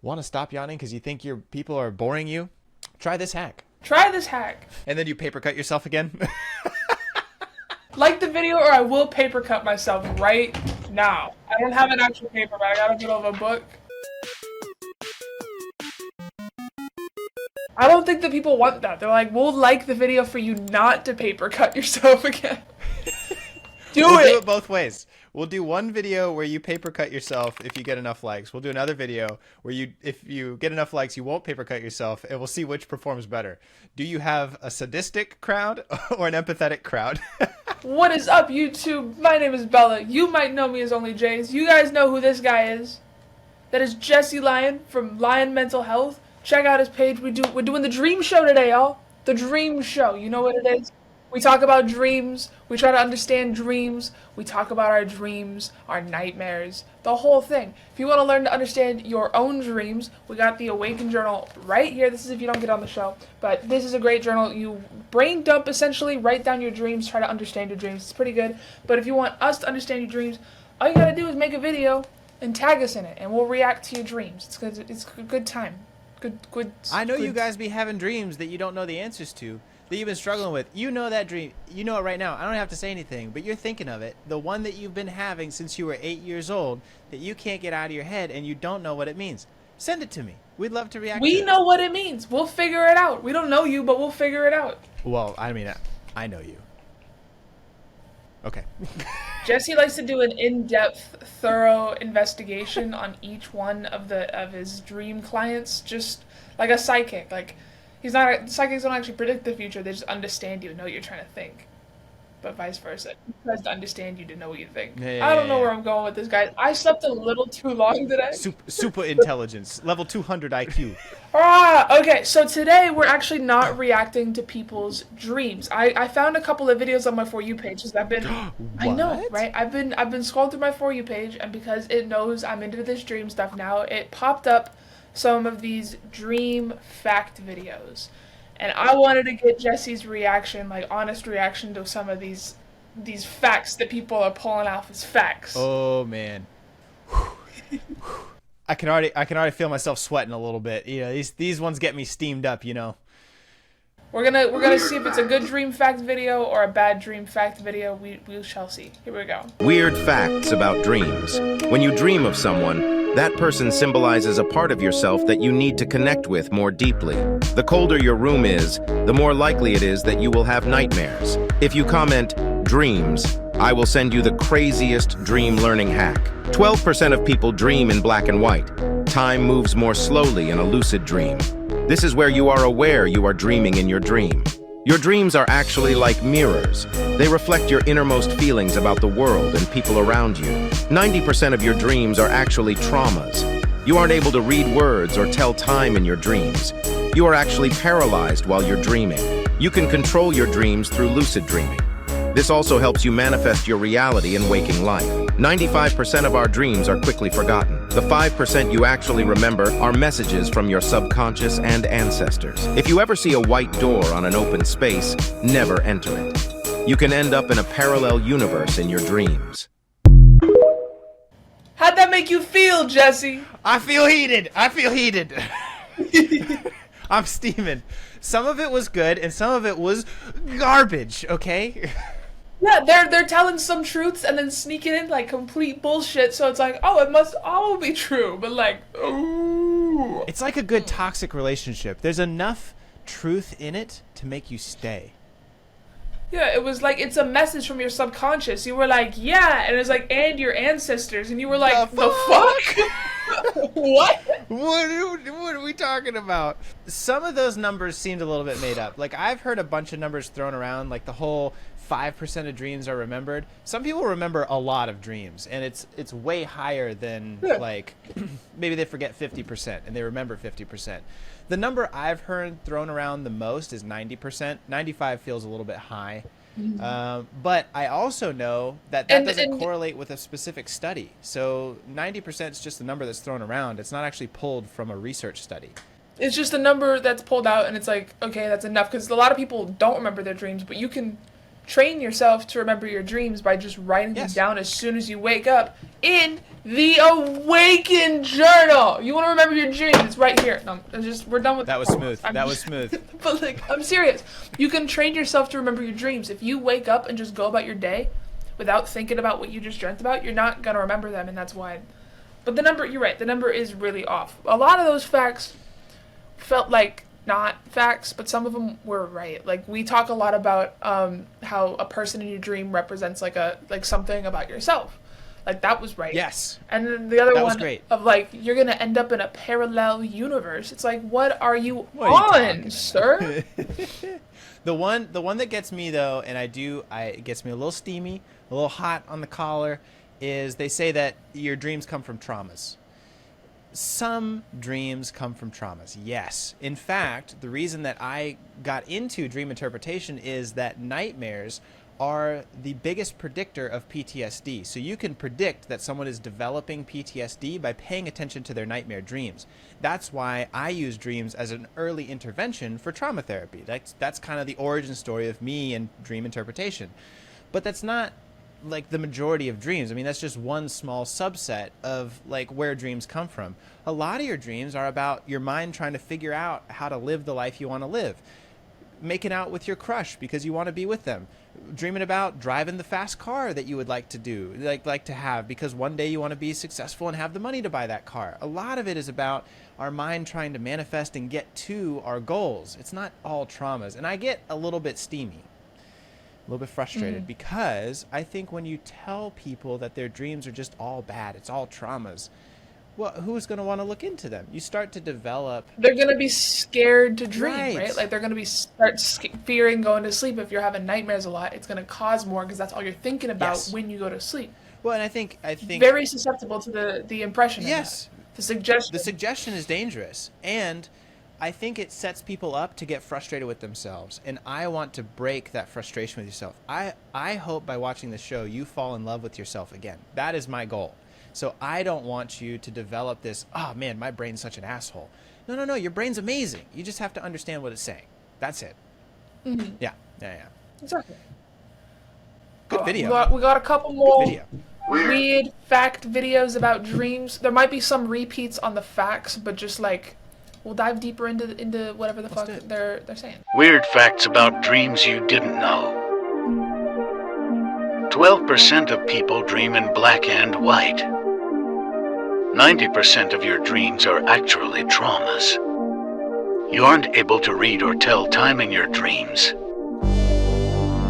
Want to stop yawning because you think your people are boring you? Try this hack. Try this hack. And then you paper cut yourself again? Like the video or I will paper cut myself right now. I don't have an actual paper, but I got a bit of a book. I don't think the people want that. They're like, we'll like the video for you not to paper cut yourself again. We'll do it both ways. We'll do one video where you paper cut yourself if you get enough likes. We'll do another video where if you get enough likes, you won't paper cut yourself, and we'll see which performs better. Do you have a sadistic crowd or an empathetic crowd? What is up, YouTube? My name is Bella. You might know me as OnlyJayus. You guys know who this guy is. That is Jesse Lyon from LyonMentalHealth. Check out his page. We're doing the dream show today, y'all. The dream show. You know what it is? We talk about dreams. We try to understand dreams. We talk about our dreams, our nightmares, the whole thing. If you want to learn to understand your own dreams, we got the Awaken Journal right here. This is if you don't get on the show. But this is a great journal. You brain dump, essentially. Write down your dreams. Try to understand your dreams. It's pretty good. But if you want us to understand your dreams, all you got to do is make a video and tag us in it. And we'll react to your dreams. It's a good time. Good. I know you guys be having dreams that you don't know the answers to, that you've been struggling with. You know that dream. You know it right now. I don't have to say anything, but you're thinking of it. The one that you've been having since you were 8 years old that you can't get out of your head and you don't know what it means. Send it to me. We'd love to react to it. We know what it means. We'll figure it out. We don't know you, but we'll figure it out. Well, I mean, I know you. Okay. Jesse likes to do an in-depth, thorough investigation on each one of his dream clients, just like a psychic. Like, psychics don't actually predict the future; they just understand you and know what you're trying to think. But vice versa, he tries to understand you to know what you think. I don't know where I'm going with this, guys. I slept a little too long today. Super intelligence, level 200 IQ. Okay, so today we're actually not reacting to people's dreams. I found a couple of videos on my For You page because I've been I know, right? I've been scrolling through my For You page, and because it knows I'm into this dream stuff now, it popped up some of these dream fact videos. And I wanted to get Jesse's reaction, like honest reaction to some of these facts that people are pulling off as facts. Oh man. I can already feel myself sweating a little bit. You know, these ones get me steamed up, you know. We're gonna see if it's a good dream fact video or a bad dream fact video. We shall see. Here we go. Weird facts about dreams. When you dream of someone, that person symbolizes a part of yourself that you need to connect with more deeply. The colder your room is, the more likely it is that you will have nightmares. If you comment, dreams, I will send you the craziest dream learning hack. 12% of people dream in black and white. Time moves more slowly in a lucid dream. This is where you are aware you are dreaming in your dream. Your dreams are actually like mirrors. They reflect your innermost feelings about the world and people around you. 90% of your dreams are actually traumas. You aren't able to read words or tell time in your dreams. You are actually paralyzed while you're dreaming. You can control your dreams through lucid dreaming. This also helps you manifest your reality in waking life. 95% of our dreams are quickly forgotten. The 5% you actually remember are messages from your subconscious and ancestors. If you ever see a white door on an open space, never enter it. You can end up in a parallel universe in your dreams. How'd that make you feel, Jesse? I feel heated. I'm steaming. Some of it was good and some of it was garbage, okay? Yeah, they're telling some truths and then sneaking in like complete bullshit, so it's like, oh, it must all be true, but like, ooh. It's like a good toxic relationship. There's enough truth in it to make you stay. Yeah, it was like, it's a message from your subconscious. You were like, yeah, and it was like, and your ancestors, and you were like, the fuck? What? What are we talking about? Some of those numbers seemed a little bit made up. Like, I've heard a bunch of numbers thrown around, like the whole 5% of dreams are remembered. Some people remember a lot of dreams, and it's way higher than, like, maybe they forget 50% and they remember 50%. The number I've heard thrown around the most is 90%. 95 feels a little bit high. But I also know that doesn't correlate with a specific study. So 90% is just the number that's thrown around. It's not actually pulled from a research study. It's just a number that's pulled out, and it's like, okay, that's enough, because a lot of people don't remember their dreams, but you can train yourself to remember your dreams by just writing them Yes. down as soon as you wake up in the Awaken Journal. You want to remember your dreams? It's right here. No, we're done with That was the smooth. That was smooth. But like, I'm serious. You can train yourself to remember your dreams. If you wake up and just go about your day without thinking about what you just dreamt about, you're not gonna remember them, and that's why. But the number, you're right. The number is really off. A lot of those facts felt like not facts, but some of them were right. Like, we talk a lot about how a person in your dream represents like something about yourself. Like, that was right. Yes. And then the other That was one great. of like, you're gonna end up in a parallel universe. It's like, what are you What are you on, talking sir? The one that gets me though, and it gets me a little steamy, a little hot on the collar, is they say that your dreams come from traumas. Some dreams come from traumas, yes. In fact, the reason that I got into dream interpretation is that nightmares are the biggest predictor of PTSD. So you can predict that someone is developing PTSD by paying attention to their nightmare dreams. That's why I use dreams as an early intervention for trauma therapy. That's kind of the origin story of me and dream interpretation. But that's not like the majority of dreams. I mean, that's just one small subset of like where dreams come from. A lot of your dreams are about your mind trying to figure out how to live the life you want to live. Making out with your crush because you want to be with them. Dreaming about driving the fast car that you would like to do, like to have, because one day you want to be successful and have the money to buy that car. A lot of it is about our mind trying to manifest and get to our goals. It's not all traumas. And I get a little bit steamy, a little bit frustrated, because I think when you tell people that their dreams are just all bad, it's all traumas, well, who's going to want to look into them? You start to develop. They're gonna be scared to dream, Right. right? Like, they're gonna be fearing going to sleep. If you're having nightmares a lot, it's gonna cause more because that's all you're thinking about Yes. when you go to sleep. Well, and I think Very susceptible to the impression. of yes, that. The suggestion. the suggestion is dangerous, and I think it sets people up to get frustrated with themselves. And I want to break that frustration with yourself. I hope by watching this show you fall in love with yourself again. That is my goal. So I don't want you to develop this, oh man, my brain's such an asshole. No, your brain's amazing. You just have to understand what it's saying. That's it. Yeah. Exactly. Good video. We got a couple more Video. weird fact videos about dreams. There might be some repeats on the facts, but just like, we'll dive deeper into whatever the fuck do it. they're saying. Weird facts about dreams you didn't know. 12% of people dream in black and white. 90% of your dreams are actually traumas. You aren't able to read or tell time in your dreams.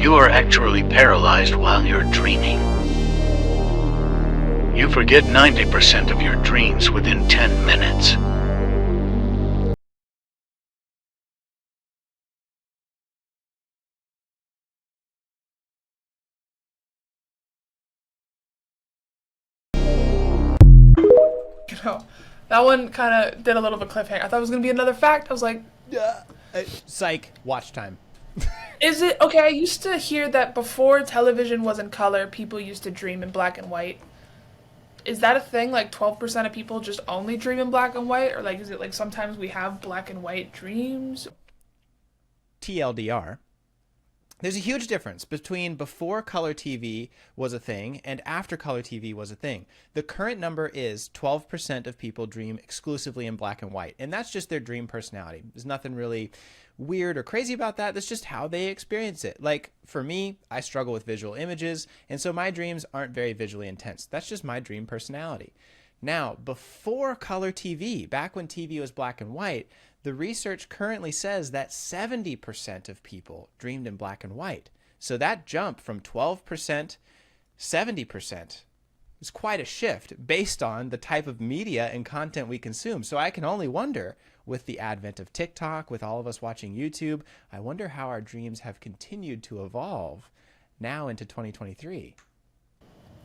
You are actually paralyzed while you're dreaming. You forget 90% of your dreams within 10 minutes. You know, that one kind of did a little bit of a cliffhanger. I thought it was gonna be another fact. I was like, Psych. Watch time. is it okay? I used to hear that before television was in color, people used to dream in black and white. Is that a thing? Like 12% of people just only dream in black and white, or like is it like sometimes we have black and white dreams? TLDR. There's a huge difference between before color TV was a thing and after color TV was a thing. The current number is 12% of people dream exclusively in black and white, and that's just their dream personality. There's nothing really weird or crazy about that. That's just how they experience it. Like for me, I struggle with visual images, and so my dreams aren't very visually intense. That's just my dream personality. Now, before color TV, back when TV was black and white, the research currently says that 70% of people dreamed in black and white. So that jump from 12%, 70% is quite a shift based on the type of media and content we consume. So I can only wonder, with the advent of TikTok, with all of us watching YouTube, I wonder how our dreams have continued to evolve now into 2023.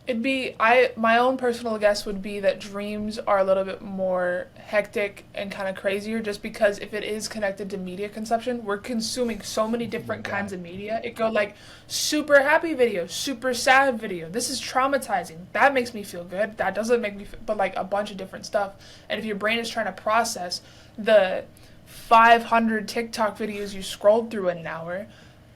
It'd be my own personal guess would be that dreams are a little bit more hectic and kind of crazier, just because if it is connected to media consumption, we're consuming so many different kinds of media. It go like super happy video, super sad video. This is traumatizing. That makes me feel good. That doesn't make me feel, but like a bunch of different stuff. And if your brain is trying to process the 500 TikTok videos you scrolled through in an hour,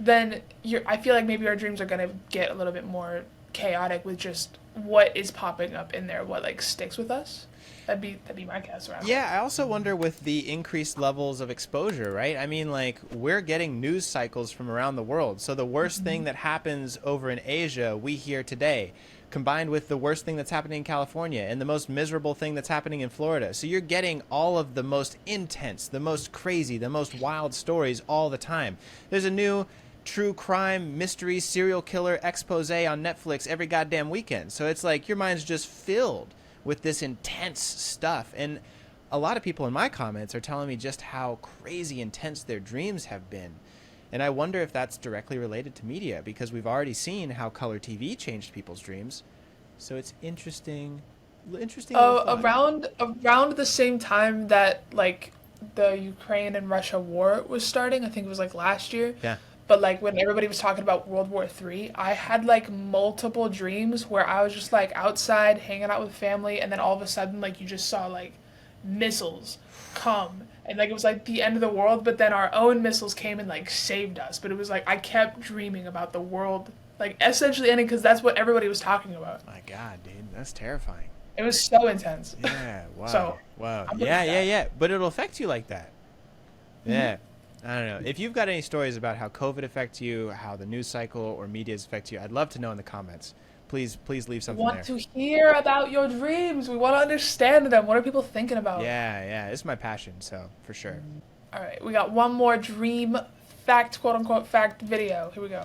then I feel like maybe our dreams are gonna get a little bit more chaotic with just what is popping up in there, what like sticks with us. That'd be my guess around. Yeah, I also wonder with the increased levels of exposure, right? I mean, like, we're getting news cycles from around the world. So the worst thing that happens over in Asia, we hear today, combined with the worst thing that's happening in California and the most miserable thing that's happening in Florida. So you're getting all of the most intense, the most crazy, the most wild stories all the time. There's a new true crime mystery serial killer expose on Netflix every goddamn weekend. So it's like your mind's just filled with this intense stuff. And a lot of people in my comments are telling me just how crazy intense their dreams have been. And I wonder if that's directly related to media, because we've already seen how color TV changed people's dreams. So it's interesting. Around the same time that like the Ukraine and Russia war was starting, I think it was like last year. Yeah. But like when everybody was talking about World War III, I had like multiple dreams where I was just like outside hanging out with family, and then all of a sudden like you just saw like missiles come, and like it was like the end of the world, but then our own missiles came and like saved us. But it was like I kept dreaming about the world like essentially ending, because that's what everybody was talking about. My God, dude, that's terrifying. It was so intense. Yeah, wow. So, wow. I'm Yeah. But it'll affect you like that. Yeah. Mm-hmm. I don't know. If you've got any stories about how COVID affects you, how the news cycle or media affects you, I'd love to know in the comments. Please leave We something want there. to hear about your dreams. We want to understand them. What are people thinking about? Yeah. It's my passion, so for sure. All right, we got one more dream fact, quote unquote fact video. Here we go.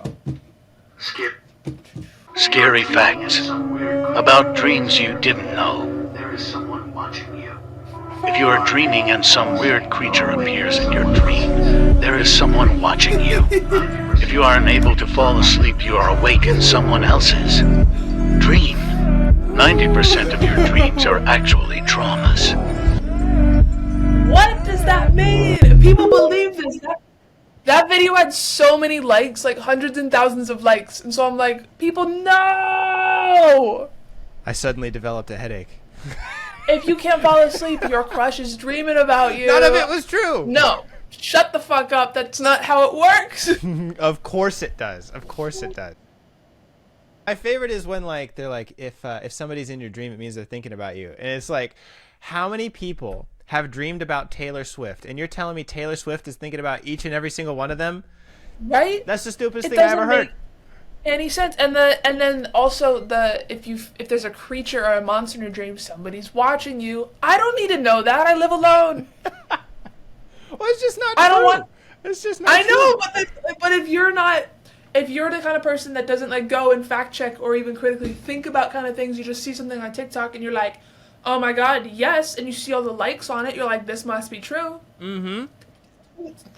Scary facts about dreams you didn't know. There is someone watching you. If you are dreaming and some weird creature appears in your dream, there is someone watching you. If you are unable to fall asleep, you are awake in someone else's dream. 90% of your dreams are actually traumas. What does that mean? People believe this. That video had so many likes, like hundreds and thousands of likes. And so I'm like, people, no! I suddenly developed a headache. If you can't fall asleep, your crush is dreaming about you. None of it was true. No. Shut the fuck up. That's not how it works. Of course it does. My favorite is when like they're like, if somebody's in your dream, it means they're thinking about you. And it's like, how many people have dreamed about Taylor Swift? And you're telling me Taylor Swift is thinking about each and every single one of them? Right? That's the stupidest thing I ever heard. Any sense? And then also if there's a creature or a monster in your dream, somebody's watching you. I don't need to know that. I live alone. Well, it's just not true. I don't want. It's just not I true. know, but if you're the kind of person that doesn't like go and fact check or even critically think about kind of things, you just see something on TikTok and you're like, oh my God, yes, and you see all the likes on it, you're like, this must be true. Mm-hmm.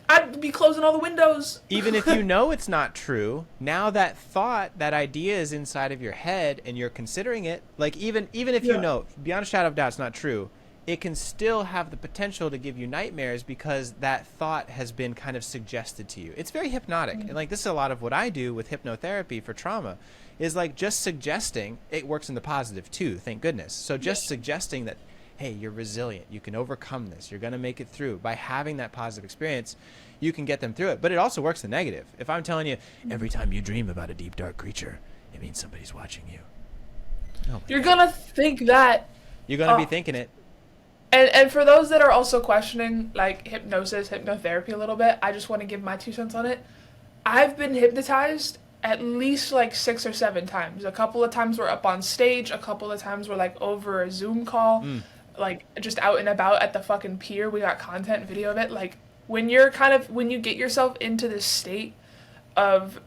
I'd be closing all the windows. Even if you know it's not true, now that thought, that idea is inside of your head and you're considering it, like even if you know, beyond a shadow of doubt it's not true, it can still have the potential to give you nightmares because that thought has been kind of suggested to you. It's very hypnotic. And like this is a lot of what I do with hypnotherapy for trauma is like just suggesting. It works in the positive too, thank goodness. So just suggesting that, hey, you're resilient, you can overcome this, you're going to make it through. By having that positive experience, you can get them through it. But it also works the negative. If I'm telling you, every time you dream about a deep, dark creature, it means somebody's watching you. Oh You're going to think that. You're going to be thinking it. And for those that are also questioning, like, hypnosis, hypnotherapy a little bit, I just want to give my 2 cents on it. I've been hypnotized at least, like, 6 or 7 times. A couple of times we're up on stage. A couple of times we're, like, over a Zoom call. Like, just out and about at the fucking pier. We got content video of it. Like, when you get yourself into this state of,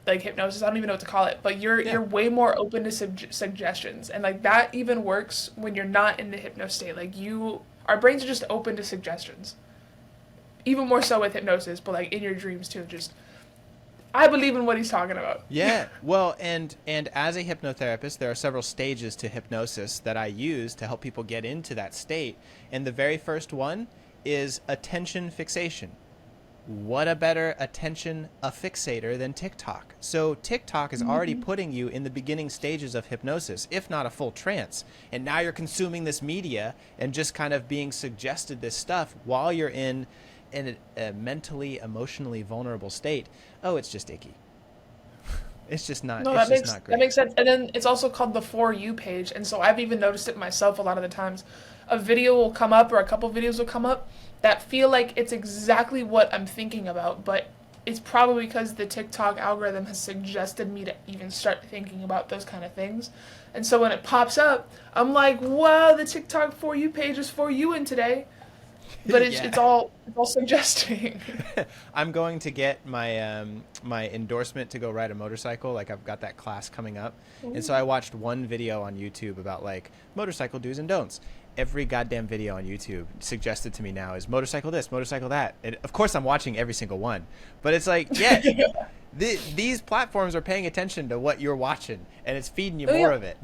like, hypnosis, I don't even know what to call it, but you're way more open to suggestions. And, like, that even works when you're not in the hypno state. Like, our brains are just open to suggestions. Even more so with hypnosis, but, like, in your dreams, too. Just, I believe in what he's talking about. Yeah, well, and as a hypnotherapist, there are several stages to hypnosis that I use to help people get into that state. And the very first one is attention fixation. What a better attention fixator than TikTok? So TikTok is already putting you in the beginning stages of hypnosis, if not a full trance. And now you're consuming this media and just kind of being suggested this stuff while you're in in a mentally, emotionally vulnerable state, oh, it's just icky. It's just not. No, It's just not great. that makes sense. And then it's also called the For You page, and so I've even noticed it myself a lot of the times. A video will come up, or a couple videos will come up that feel like it's exactly what I'm thinking about, but it's probably because the TikTok algorithm has suggested me to even start thinking about those kind of things. And so when it pops up, I'm like, wow, the TikTok For You page is for you in today. But Yeah. it's all suggesting. I'm going to get my my endorsement to go ride a motorcycle. Like I've got that class coming up, and so I watched one video on YouTube about like motorcycle do's and don'ts. Every goddamn video on YouTube suggested to me now is motorcycle this, motorcycle that. And of course, I'm watching every single one, but it's like, yeah, these platforms are paying attention to what you're watching, and it's feeding you more of it.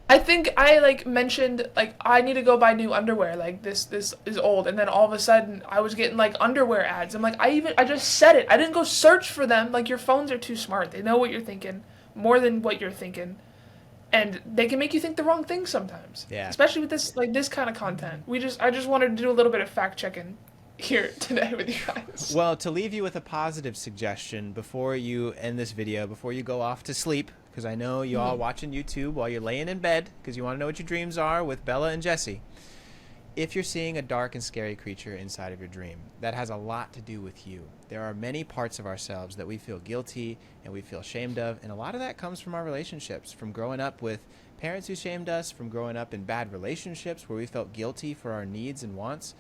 I think I like mentioned like I need to go buy new underwear, like this is old, and then all of a sudden I was getting like underwear ads. I'm like, I just said it. I didn't go search for them. Like your phones are too smart. They know what you're thinking more than what you're thinking. And they can make you think the wrong thing sometimes. Yeah. Especially with this kind of content. I just wanted to do a little bit of fact checking here today with you guys. Well, to leave you with a positive suggestion before you end this video, before you go off to sleep, because I know you all watching YouTube while you're laying in bed because you want to know what your dreams are with Bella and Jesse. If you're seeing a dark and scary creature inside of your dream, that has a lot to do with you. There are many parts of ourselves that we feel guilty and we feel ashamed of, and a lot of that comes from our relationships, from growing up with parents who shamed us, from growing up in bad relationships where we felt guilty for our needs and wants,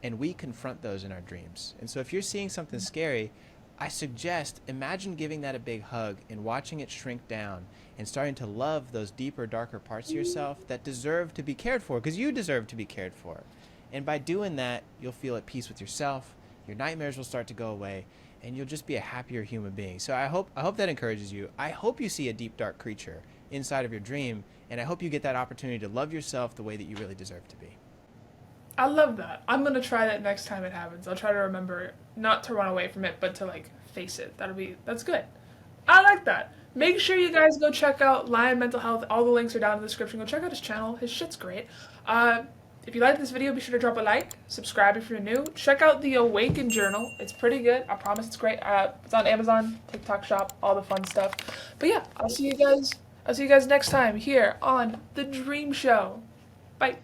and we confront those in our dreams. And so if you're seeing something scary, I suggest imagine giving that a big hug and watching it shrink down and starting to love those deeper, darker parts of yourself that deserve to be cared for, because you deserve to be cared for. And by doing that, you'll feel at peace with yourself, your nightmares will start to go away, and you'll just be a happier human being. So I hope that encourages you. I hope you see a deep, dark creature inside of your dream, and I hope you get that opportunity to love yourself the way that you really deserve to be. I love that. I'm gonna try that next time it happens. I'll try to remember not to run away from it, but to like face it. That's good. I like that. Make sure you guys go check out Lion Mental Health. All the links are down in the description. Go check out his channel. His shit's great. If you like this video, be sure to drop a like. Subscribe if you're new. Check out the Awaken Journal. It's pretty good. I promise it's great. It's on Amazon, TikTok Shop, all the fun stuff. But yeah, I'll see you guys next time here on The Dream Show. Bye.